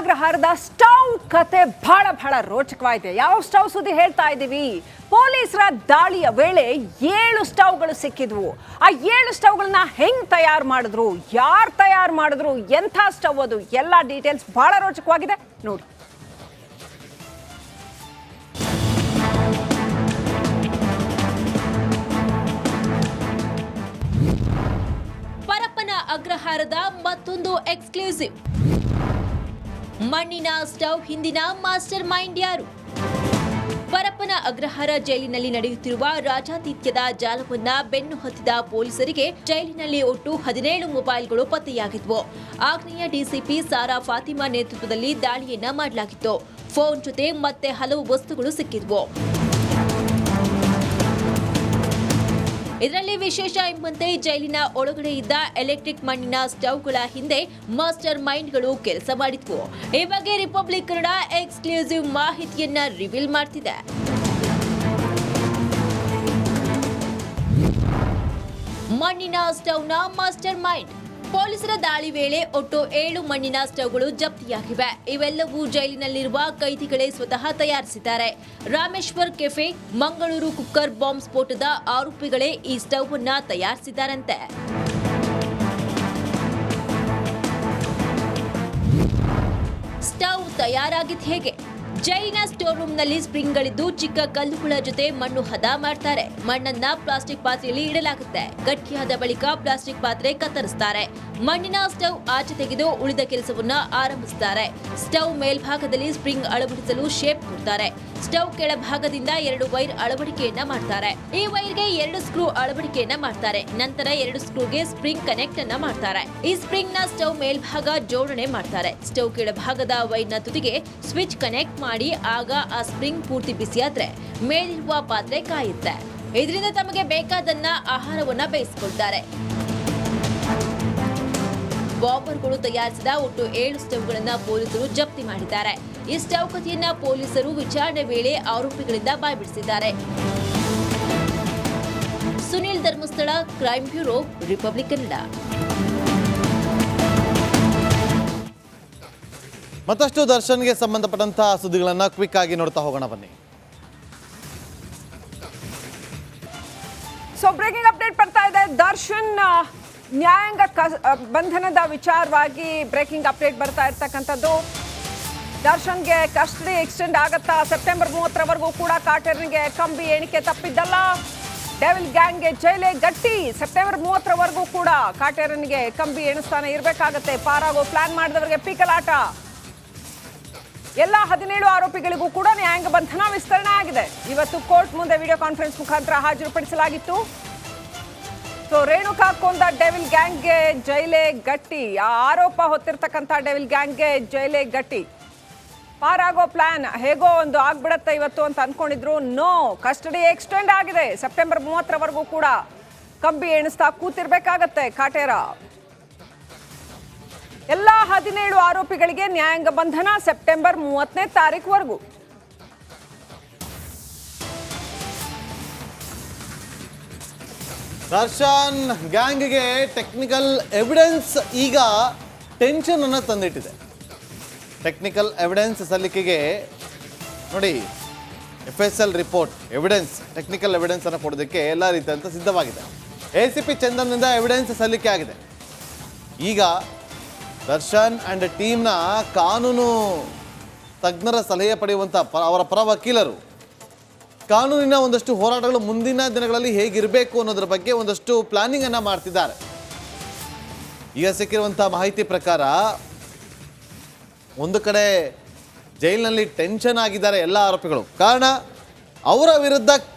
ಅಗ್ರಹಾರದ stove ಕತೆ ಬಹಳ ರೋಚಕವಾಗಿದೆ. ಯಾವ ಸ್ಟವ್ ಸುದ್ದಿ ಹೇಳ್ತಾ ಇದ್ದೀವಿ? ಪೊಲೀಸರ ದಾಳಿಯ ವೇಳೆ 7 ಸ್ಟವ್ಗಳು ಸಿಕ್ಕಿದ್ವು. ಆ 7 ಸ್ಟವ್ಗಳನ್ನ ಹೆಂಗ್ ತಯಾರು ಮಾಡಿದ್ರು, ಯಾರು ತಯಾರು ಮಾಡಿದ್ರು, ಎಂಥ ಸ್ಟವ್ ಅದು, ಎಲ್ಲ ಡೀಟೇಲ್ಸ್ ಬಹಳ ರೋಚಕವಾಗಿದೆ ನೋಡಿ. ಪರಪ್ಪನ ಅಗ್ರಹಾರದ ಮತ್ತೊಂದು ಎಕ್ಸ್ಕ್ಲೂಸಿವ್. ಮಣ್ಣಿನ ಸ್ಟವ್ ಹಿಂದಿನ ಮಾಸ್ಟರ್ ಮೈಂಡ್ ಯಾರು? ಪರಪ್ಪನ ಅಗ್ರಹಾರ ಜೈಲಿನಲ್ಲಿ ನಡೆಯುತ್ತಿರುವ ರಾಜಾತಿಥ್ಯದ ಜಾಲವನ್ನ ಬೆನ್ನು ಹತ್ತಿದ ಪೊಲೀಸರಿಗೆ ಜೈಲಿನಲ್ಲಿ ಒಟ್ಟು 17 ಮೊಬೈಲ್ಗಳು ಪತ್ತೆಯಾಗಿದ್ವು. ಆಗ್ನೇಯ ಡಿಸಿಪಿ ಸಾರಾ ಫಾತಿಮಾ ನೇತೃತ್ವದಲ್ಲಿ ದಾಳಿಯನ್ನ ಮಾಡಲಾಗಿತ್ತು. ಫೋನ್ ಜೊತೆ ಮತ್ತೆ ಹಲವು ವಸ್ತುಗಳು ಸಿಕ್ಕಿದ್ವು. ಇದರಲ್ಲಿ ವಿಶೇಷ ಎಂಬಂತೆ ಜೈಲಿನ ಒಳಗಡೆ ಇದ್ದ ಎಲೆಕ್ಟ್ರಿಕ್ ಮಣ್ಣಿನ ಸ್ಟವ್ಗಳ ಹಿಂದೆ ಮಾಸ್ಟರ್ ಮೈಂಡ್ಗಳು ಕೆಲಸ ಮಾಡಿದ್ವು. ಈ ಬಗ್ಗೆ ರಿಪಬ್ಲಿಕ್ ಕನ್ನಡ ಎಕ್ಸ್ಕ್ಲೂಸಿವ್ ಮಾಹಿತಿಯನ್ನ ರಿವೀಲ್ ಮಾಡ್ತಿದೆ. ಮಣ್ಣಿನ ಸ್ಟವ್ನ ಮಾಸ್ಟರ್ ಮೈಂಡ್. ಪೊಲೀಸರ ದಾಳಿ ವೇಳೆ ಒಟ್ಟು 7 ಮಣ್ಣಿನ ಸ್ಟವ್ಗಳು ಜಪ್ತಿಯಾಗಿವೆ. ಇವೆಲ್ಲವೂ ಜೈಲಿನಲ್ಲಿರುವ ಕೈದಿಗಳೇ ಸ್ವತಃ ತಯಾರಿಸಿದ್ದಾರೆ. Rameshwar cafe, Mangaluru cooker bomb ಸ್ಫೋಟದ ಆರೋಪಿಗಳೇ ಈ ಸ್ಟವ್ ಅನ್ನ ತಯಾರಿಸಿದ್ದಾರಂತೆ. ಸ್ಟವ್ ತಯಾರಾಗಿದ್ದು ಹೇಗೆ? ಜೈಲಿನ ಸ್ಟೋರ್ ರೂಮ್ನಲ್ಲಿ ಸ್ಪ್ರಿಂಗ್ಗಳಿದ್ದು ಚಿಕ್ಕ ಕಲ್ಲುಗಳ ಜೊತೆ ಮಣ್ಣು ಹದ ಮಾಡ್ತಾರೆ. ಮಣ್ಣನ್ನ ಪ್ಲಾಸ್ಟಿಕ್ ಪಾತ್ರೆಯಲ್ಲಿ ಇಡಲಾಗುತ್ತೆ. ಗಟ್ಟಿಯಾದ ಬಳಿಕ ಪ್ಲಾಸ್ಟಿಕ್ ಪಾತ್ರೆ ಕತ್ತರಿಸ್ತಾರೆ. ಮಣ್ಣಿನ ಸ್ಟವ್ ಆಚೆ ತೆಗೆದು ಉಳಿದ ಕೆಲಸವನ್ನ ಆರಂಭಿಸುತ್ತಾರೆ. ಸ್ಟವ್ ಮೇಲ್ಭಾಗದಲ್ಲಿ ಸ್ಪ್ರಿಂಗ್ ಅಳವಡಿಸಲು ಶೇಪ್ ಕೊಡ್ತಾರೆ. ಸ್ಟವ್ ಕೆಳಭಾಗದಿಂದ 2 ವೈರ್ ಅಳವಡಿಕೆಯನ್ನ ಮಾಡ್ತಾರೆ. ಈ ವೈರ್ಗೆ 2 ಸ್ಕ್ರೂ ಅಳವಡಿಕೆಯನ್ನ ಮಾಡ್ತಾರೆ. ನಂತರ 2 ಸ್ಕ್ರೂಗೆ ಸ್ಪ್ರಿಂಗ್ ಕನೆಕ್ಟ್ ಅನ್ನ ಮಾಡ್ತಾರೆ. ಈ ಸ್ಪ್ರಿಂಗ್ ನ ಸ್ಟವ್ ಮೇಲ್ಭಾಗ ಜೋಡಣೆ ಮಾಡ್ತಾರೆ. ಸ್ಟವ್ ಕೆಳಭಾಗದ ವೈರ್ನ ತುದಿಗೆ ಸ್ವಿಚ್ ಕನೆಕ್ಟ್ ಮಾಡಿ ಆಗ ಆ ಸ್ಪ್ರಿಂಗ್ ಪೂರ್ತಿ ಬಿಸಿಯಾದ್ರೆ ಮೇಲಿರುವ ಪಾತ್ರೆ ಕಾಯುತ್ತೆ. ಇದರಿಂದ ತಮಗೆ ಬೇಕಾದನ್ನ ಆಹಾರವನ್ನ ಬೇಯಿಸಿಕೊಳ್ತಾರೆ. ಬಾಂಬರ್ಗಳು ತಯಾರಿಸಿದ ಒಟ್ಟು 7 ಸ್ಟವ್ಗಳನ್ನ ಪೊಲೀಸರು ಜಪ್ತಿ ಮಾಡಿದ್ದಾರೆ. ಈ ಸ್ಟವ್ ಕಥೆಯನ್ನ ಪೊಲೀಸರು ವಿಚಾರಣೆ ವೇಳೆ ಆರೋಪಿಗಳಿಂದ ಬಾಯ್ಬಿಡಿಸಿದ್ದಾರೆ. Sunil Dharmasthala, crime bureau, Republic Kannada. ಮತ್ತಷ್ಟು ದರ್ಶನ್ಗೆ ಸಂಬಂಧಪಟ್ಟಂತಹ ಸುದ್ದಿಗಳನ್ನ ಕ್ವಿಕ್ ಆಗಿ ನೋಡ್ತಾ ಹೋಗೋಣ ಬನ್ನಿ. ಬ್ರೇಕಿಂಗ್ ಅಪ್ಡೇಟ್ ಬರ್ತಾ ಇದೆ. ದರ್ಶನ್ ನ್ಯಾಯಾಂಗ ಬಂಧನದ ವಿಚಾರವಾಗಿ ಬ್ರೇಕಿಂಗ್ ಅಪ್ಡೇಟ್ ಬರ್ತಾ ಇರ್ತಕ್ಕಂಥದ್ದು. ದರ್ಶನ್ಗೆ ಕಸ್ಟಡಿ ಎಕ್ಸ್ಟೆಂಡ್ ಆಗತ್ತಾ? ಸೆಪ್ಟೆಂಬರ್ 30ರವರೆಗೂ ಕೂಡ ಕಾಟೇರನಿಗೆ ಕಂಬಿ ಎಣಿಕೆ ತಪ್ಪಿದ್ದಲ್ಲ. ಡೆವಿಲ್ ಗ್ಯಾಂಗ್ಗೆ ಜೈಲೇ ಗಟ್ಟಿ. ಸೆಪ್ಟೆಂಬರ್ 30ರವರೆಗೂ ಕೂಡ ಕಾಟೇರನಿಗೆ ಕಂಬಿ ಎಣಿಸ್ತಾನೆ ಇರಬೇಕಾಗತ್ತೆ. ಪಾರಾಗೋ ಪ್ಲಾನ್ ಮಾಡಿದವರಿಗೆ ಪೀಕಲಾಟ. ಎಲ್ಲ 17 ಆರೋಪಿಗಳಿಗೂ ಕೂಡ ನ್ಯಾಯಾಂಗ ಬಂಧನ ವಿಸ್ತರಣೆ ಆಗಿದೆ. ಇವತ್ತು ಕೋರ್ಟ್ ಮುಂದೆ ವಿಡಿಯೋ ಕಾನ್ಫರೆನ್ಸ್ ಮುಖಾಂತರ ಹಾಜರುಪಡಿಸಲಾಗಿತ್ತು. ರೇಣುಕಾ ಕೊಂದ ಡೆವಿಲ್ ಗ್ಯಾಂಗ್ಗೆ ಜೈಲೇ ಗಟ್ಟಿ. ಆ ಆರೋಪ ಹೊತ್ತಿರ್ತಕ್ಕಂಥ ಡೆವಿಲ್ ಗ್ಯಾಂಗ್ಗೆ ಜೈಲೇ ಗಟ್ಟಿ. ಪಾರಾಗೋ ಪ್ಲಾನ್ ಹೇಗೋ ಒಂದು ಆಗ್ಬಿಡತ್ತೆ ಇವತ್ತು ಅಂತ ಅನ್ಕೊಂಡಿದ್ರು. ನೋ, ಕಸ್ಟಡಿ ಎಕ್ಸ್ಟೆಂಡ್ ಆಗಿದೆ. ಸೆಪ್ಟೆಂಬರ್ 30ರವರೆಗೂ ಕೂಡ ಕಂಬಿ ಎಣಿಸ್ತಾ ಕೂತಿರ್ಬೇಕಾಗತ್ತೆ ಕಾಟೇರ. ಎಲ್ಲ 17 ಆರೋಪಿಗಳಿಗೆ ನ್ಯಾಯಾಂಗ ಬಂಧನ ಸೆಪ್ಟೆಂಬರ್ 30ನೇ ತಾರೀಕುವರೆಗೂ. ದರ್ಶನ್ ಗ್ಯಾಂಗ್ಗೆ ಟೆಕ್ನಿಕಲ್ ಎವಿಡೆನ್ಸ್ ಈಗ ಟೆನ್ಷನ್ ಅನ್ನು ತಂದಿಟ್ಟಿದೆ. ಟೆಕ್ನಿಕಲ್ ಎವಿಡೆನ್ಸ್ ಸಲ್ಲಿಕೆಗೆ ನೋಡಿ, FSL report evidence, technical evidence ಅನ್ನು ಕೊಡೋದಕ್ಕೆ ಎಲ್ಲ ರೀತಿಯಂತ ಸಿದ್ಧವಾಗಿದೆ. ACP ಚಂದನ್ನಿಂದ ಎವಿಡೆನ್ಸ್ ಸಲ್ಲಿಕೆ ಆಗಿದೆ. ಈಗ ದರ್ಶನ್ ಆ್ಯಂಡ್ ಟೀಮ್ನ ಕಾನೂನು ತಜ್ಞರ ಸಲಹೆ ಪಡೆಯುವಂಥ ಅವರ ಪರ ವಕೀಲರು ಕಾನೂನಿನ ಒಂದಷ್ಟು ಹೋರಾಟಗಳು ಮುಂದಿನ ದಿನಗಳಲ್ಲಿ ಹೇಗಿರಬೇಕು ಅನ್ನೋದ್ರ ಬಗ್ಗೆ ಒಂದಷ್ಟು ಪ್ಲಾನಿಂಗ್ ಅನ್ನ ಮಾಡ್ತಿದ್ದಾರೆ. ಈಗ ಸಿಕ್ಕಿರುವಂಥ ಮಾಹಿತಿ ಪ್ರಕಾರ ಒಂದು ಕಡೆ ಜೈಲಿನಲ್ಲಿ ಟೆನ್ಷನ್ ಆಗಿದ್ದಾರೆ ಎಲ್ಲ ಆರೋಪಿಗಳು. ಕಾರಣ ಅವರ ವಿರುದ್ಧ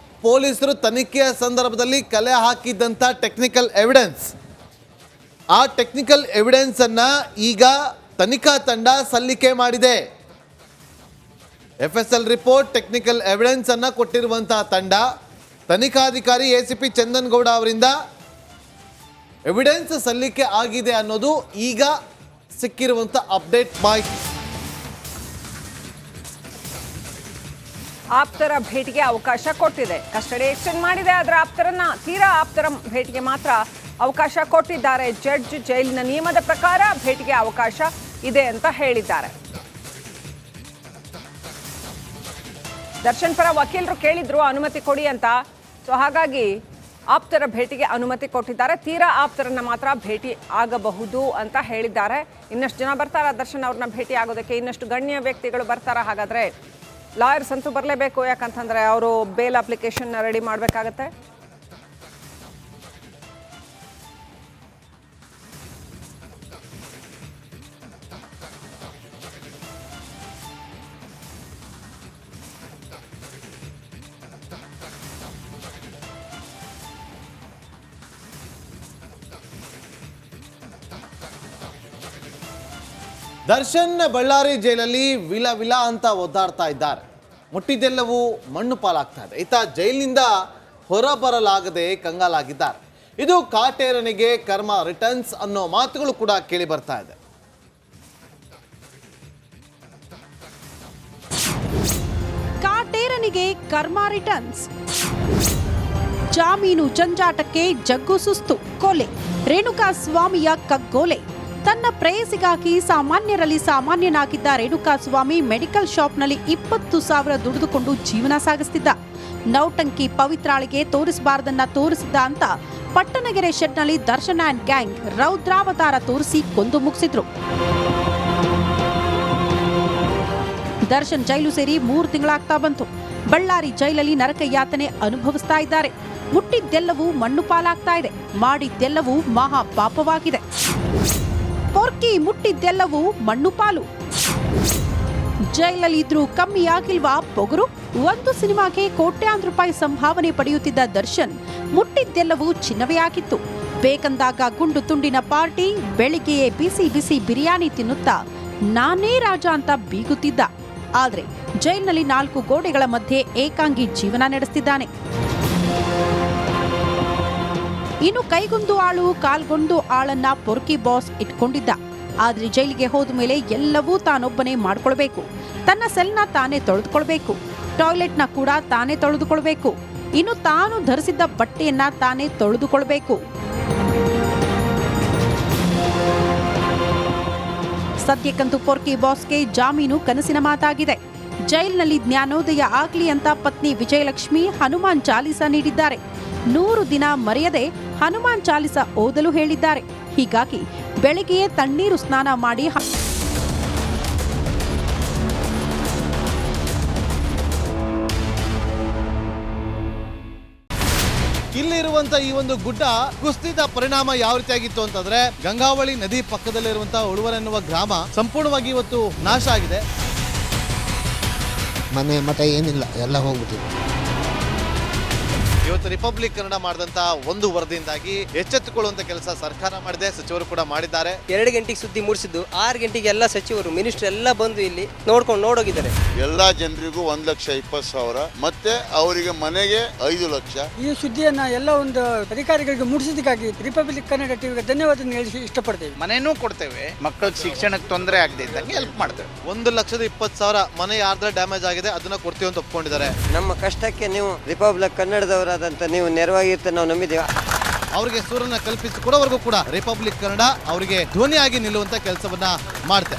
ಪೊಲೀಸರು ತನಿಖೆಯ ಸಂದರ್ಭದಲ್ಲಿ ಕಲೆ ಹಾಕಿದ್ದಂಥ ಟೆಕ್ನಿಕಲ್ ಎವಿಡೆನ್ಸ್. ಆ ಟೆಕ್ನಿಕಲ್ ಎವಿಡೆನ್ಸ್ ಅನ್ನ ಈಗ ತನಿಖಾ ತಂಡ ಸಲ್ಲಿಕೆ ಮಾಡಿದೆ. FSL ರಿಪೋರ್ಟ್, ಟೆಕ್ನಿಕಲ್ ಎವಿಡೆನ್ಸ್ ಅನ್ನ ಕೊಟ್ಟಿರುವಂತಹ ತಂಡ ತನಿಖಾಧಿಕಾರಿ ACP ಚಂದನ್ ಗೌಡ ಅವರಿಂದ ಎವಿಡೆನ್ಸ್ ಸಲ್ಲಿಕೆ ಆಗಿದೆ ಅನ್ನೋದು ಈಗ ಸಿಕ್ಕಿರುವಂತ ಅಪ್ಡೇಟ್ ಮಾಹಿತಿ. ಆಪ್ತರ ಭೇಟಿಗೆ ಅವಕಾಶ ಕೊಟ್ಟಿದೆ. ಕಸ್ಟಡಿ ಎಕ್ಸ್ಟೆಂಡ್ ಮಾಡಿದೆ. ಅದರ ಆಪ್ತರನ್ನ ತೀರಾ ಆಪ್ತರ ಭೇಟಿಗೆ ಮಾತ್ರ ಅವಕಾಶ ಕೊಟ್ಟಿದ್ದಾರೆ. ಜಡ್ಜ್ ಜೈಲಿನ ನಿಯಮದ ಪ್ರಕಾರ ಭೇಟಿಗೆ ಅವಕಾಶ ಇದೆ ಅಂತ ಹೇಳಿದ್ದಾರೆ. ದರ್ಶನ್ ಪರ ವಕೀಲರು ಕೇಳಿದ್ರು ಅನುಮತಿ ಕೊಡಿ ಅಂತ. ಸೊ ಹಾಗಾಗಿ ಆಪ್ತರ ಭೇಟಿಗೆ ಅನುಮತಿ ಕೊಟ್ಟಿದ್ದಾರೆ. ತೀರಾ ಆಪ್ತರನ್ನ ಮಾತ್ರ ಭೇಟಿ ಆಗಬಹುದು ಅಂತ ಹೇಳಿದ್ದಾರೆ. ಇನ್ನಷ್ಟು ಜನ ಬರ್ತಾರ ದರ್ಶನ್ ಅವ್ರನ್ನ ಭೇಟಿ ಆಗೋದಕ್ಕೆ? ಇನ್ನಷ್ಟು ಗಣ್ಯ ವ್ಯಕ್ತಿಗಳು ಬರ್ತಾರ? ಹಾಗಾದ್ರೆ ಲಾಯರ್ಸ್ ಅಂತೂ ಬರಲೇಬೇಕು, ಯಾಕಂತಂದ್ರೆ ಅವರು ಬೇಲ್ ಅಪ್ಲಿಕೇಶನ್ ರೆಡಿ ಮಾಡಬೇಕಾಗತ್ತೆ. ದರ್ಶನ್ ಬಳ್ಳಾರಿ ಜೈಲಲ್ಲಿ ವಿಲ ವಿಲ ಅಂತ ಒದ್ದಾಡ್ತಾ ಇದ್ದಾರೆ. ಮುಟ್ಟಿದ್ದೆಲ್ಲವೂ ಮಣ್ಣು ಪಾಲಾಗ್ತಾ ಇದೆ. ಈತ ಜೈಲಿನಿಂದ ಹೊರಬರಲಾಗದೆ ಕಂಗಾಲಾಗಿದ್ದಾರೆ. ಇದು ಕಾಟೇರನಿಗೆ ಕರ್ಮ ರಿಟರ್ನ್ಸ್ ಅನ್ನೋ ಮಾತುಗಳು ಕೂಡ ಕೇಳಿ ಬರ್ತಾ ಇದೆ. ಕಾಟೇರನಿಗೆ ಕರ್ಮ ರಿಟರ್ನ್ಸ್. ಜಾಮೀನು ಜಂಜಾಟಕ್ಕೆ ಜಗ್ಗು ಸುಸ್ತು, ಕೊಲೆ. ರೇಣುಕಾ ಸ್ವಾಮಿಯ ಕಗ್ಗೋಲೆ. ತನ್ನ ಪ್ರೇಯಸಿಗಾಗಿ ಸಾಮಾನ್ಯರಲ್ಲಿ ಸಾಮಾನ್ಯನಾಗಿದ್ದ ರೇಣುಕಾ ಸ್ವಾಮಿ ಮೆಡಿಕಲ್ ಶಾಪ್ನಲ್ಲಿ 20,000 ದುಡಿದುಕೊಂಡು ಜೀವನ ಸಾಗಿಸ್ತಿದ್ದ. ನೌಟಂಕಿ ಪವಿತ್ರಾಳಿಗೆ ತೋರಿಸಬಾರದನ್ನ ತೋರಿಸಿದ್ದ ಅಂತ ಪಟ್ಟಣಗೆರೆ ಶೆಡ್ನಲ್ಲಿ ದರ್ಶನ್ ಆ್ಯಂಡ್ ಗ್ಯಾಂಗ್ ರೌದ್ರಾವತಾರ ತೋರಿಸಿ ಕೊಂದು ಮುಗಿಸಿದ್ರು. ದರ್ಶನ್ ಜೈಲು ಸೇರಿ 3 ತಿಂಗಳಾಗ್ತಾ ಬಂತು. ಬಳ್ಳಾರಿ ಜೈಲಲ್ಲಿ ನರಕ ಯಾತನೆ ಅನುಭವಿಸ್ತಾ ಇದ್ದಾರೆ. ಮುಟ್ಟಿದ್ದೆಲ್ಲವೂ ಮಣ್ಣು ಪಾಲಾಗ್ತಾ ಇದೆ. ಮಾಡಿದ್ದೆಲ್ಲವೂ ಮಹಾ ಪಾಪವಾಗಿದೆ. ಪೊರ್ಕಿ ಮುಟ್ಟಿದ್ದೆಲ್ಲವೂ ಮಣ್ಣು ಪಾಲು. ಜೈಲಲ್ಲಿ ಇದ್ರೂ ಕಮ್ಮಿ ಆಗಿಲ್ವಾ ಪೊಗರು? ಒಂದು ಸಿನಿಮಾಗೆ ಕೋಟ್ಯಾಂತರ ರೂಪಾಯಿ ಸಂಭಾವನೆ ಪಡೆಯುತ್ತಿದ್ದ ದರ್ಶನ್ ಮುಟ್ಟಿದ್ದೆಲ್ಲವೂ ಚಿನ್ನವೇ ಆಗಿತ್ತು. ಬೇಕಂದಾಗ ಗುಂಡು ತುಂಡಿನ ಪಾರ್ಟಿ, ಬೆಳಿಗ್ಗೆಯೇ ಬಿಸಿ ಬಿಸಿ ಬಿರಿಯಾನಿ ತಿನ್ನುತ್ತಾ ನಾನೇ ರಾಜ ಅಂತ ಬೀಗುತ್ತಿದ್ದ. ಆದ್ರೆ ಜೈಲಿನಲ್ಲಿ 4 ಗೋಡೆಗಳ ಮಧ್ಯೆ ಏಕಾಂಗಿ ಜೀವನ ನಡೆಸ್ತಿದ್ದಾನೆ. ಇನ್ನು ಕೈಗೊಂದು ಆಳು ಕಾಲ್ಗೊಂದು ಆಳನ್ನ ಪೊರ್ಕಿ ಬಾಸ್ ಇಟ್ಕೊಂಡಿದ್ದ. ಆದ್ರೆ ಜೈಲಿಗೆ ಹೋದ ಮೇಲೆ ಎಲ್ಲವೂ ತಾನೊಬ್ಬನೇ ಮಾಡ್ಕೊಳ್ಬೇಕು. ತನ್ನ ಸೆಲ್ನ ತಾನೇ ತೊಳೆದುಕೊಳ್ಬೇಕು. ಟಾಯ್ಲೆಟ್ನ ಕೂಡ ತಾನೇ ತೊಳೆದುಕೊಳ್ಬೇಕು. ಇನ್ನು ತಾನು ಧರಿಸಿದ್ದ ಬಟ್ಟೆಯನ್ನ ತಾನೇ ತೊಳೆದುಕೊಳ್ಬೇಕು. ಸದ್ಯಕ್ಕಂತೂ ಪೊರ್ಕಿ ಬಾಸ್ಗೆ ಜಾಮೀನು ಕನಸಿನ ಮಾತಾಗಿದೆ. ಜೈಲಿನಲ್ಲಿ ಜ್ಞಾನೋದಯ ಆಗ್ಲಿ ಅಂತ ಪತ್ನಿ ವಿಜಯಲಕ್ಷ್ಮಿ ಹನುಮಾನ್ ಚಾಲೀಸ ನೀಡಿದ್ದಾರೆ. 100 ದಿನ ಮರೆಯದೆ ಹನುಮಾನ್ ಚಾಲೀಸ ಓದಲು ಹೇಳಿದ್ದಾರೆ. ಹೀಗಾಗಿ ಬೆಳಗ್ಗೆಯೇ ತಣ್ಣೀರು ಸ್ನಾನ ಮಾಡಿ ಇಲ್ಲಿರುವಂತ ಈ ಒಂದು ಗುಡ್ಡ ಕುಸಿದ ಪರಿಣಾಮ ಯಾವ ರೀತಿಯಾಗಿತ್ತು ಅಂತಂದ್ರೆ, ಗಂಗಾವಳಿ ನದಿ ಪಕ್ಕದಲ್ಲಿರುವಂತಹ ಉಳುವರ್ ಎನ್ನುವ ಗ್ರಾಮ ಸಂಪೂರ್ಣವಾಗಿ ಇವತ್ತು ನಾಶ ಆಗಿದೆ. ಮನೆ ಮಠ ಏನಿಲ್ಲ, ಎಲ್ಲ ಹೋಗ್ಬಿಟ್ಟಿದೆ. ಇವತ್ತು ರಿಪಬ್ಲಿಕ್ ಕನ್ನಡ ಮಾಡಿದಂತ ಒಂದು ವರದಿಯಿಂದಾಗಿ ಎಚ್ಚೆತ್ತುಕೊಳ್ಳುವಂತ ಕೆಲಸ ಸರ್ಕಾರ ಮಾಡಿದೆ, ಸಚಿವರು ಕೂಡ ಮಾಡಿದ್ದಾರೆ. 2 ಗಂಟೆಗೆ ಸುದ್ದಿ ಮೂಡಿಸಿದ್ದು 6 ಗಂಟೆಗೆ ಎಲ್ಲ ಸಚಿವರು ಮಿನಿಸ್ಟರ್ ಎಲ್ಲ ಬಂದು ಇಲ್ಲಿ ನೋಡೋಗಿದ್ದಾರೆ. ಎಲ್ಲಾ ಜನರಿಗೂ 1,20,000 ಮತ್ತೆ ಅವರಿಗೆ ಮನೆಗೆ 5 ಲಕ್ಷ. ಈ ಸುದ್ದಿಯನ್ನ ಎಲ್ಲ ಒಂದು ಅಧಿಕಾರಿಗಳಿಗೆ ಮೂಡಿಸಿದ್ದಕ್ಕಾಗಿ ರಿಪಬ್ಲಿಕ್ ಕನ್ನಡ ಟಿವಿಗೆ ಧನ್ಯವಾದ ಹೇಳಿ ಇಷ್ಟಪಡ್ತೇವೆ. ಮನೆನೂ ಕೊಡ್ತೇವೆ, ಮಕ್ಕಳ ಶಿಕ್ಷಣಕ್ಕೆ ತೊಂದರೆ ಆಗದೆ ಇದ್ದಂಗೆ ಹೆಲ್ಪ್ ಮಾಡ್ತೇವೆ. 1,20,000 ಮನೆ ಯಾರ್ದ್ರ ಡ್ಯಾಮೇಜ್ ಆಗಿದೆ ಅದನ್ನ ಕೊಡ್ತೀವಿ ಅಂತ ಒಪ್ಕೊಂಡಿದ್ದಾರೆ. ನಮ್ಮ ಕಷ್ಟಕ್ಕೆ ನೀವು ರಿಪಬ್ಲಿಕ್ ಕನ್ನಡದವರಾದಂತ ನೀವು ನೆರವಾಗಿರುತ್ತೆ ನಾವು ನಂಬಿದ್ದೇವೆ. ಅವರಿಗೆ ಸೂರನ್ನ ಕಲ್ಪಿಸಿಕೊಡೋವರೆಗೂ ಕೂಡ ರಿಪಬ್ಲಿಕ್ ಕನ್ನಡ ಅವರಿಗೆ ಧ್ವನಿಯಾಗಿ ನಿಲ್ಲುವಂತ ಕೆಲಸವನ್ನ ಮಾಡುತ್ತೆ.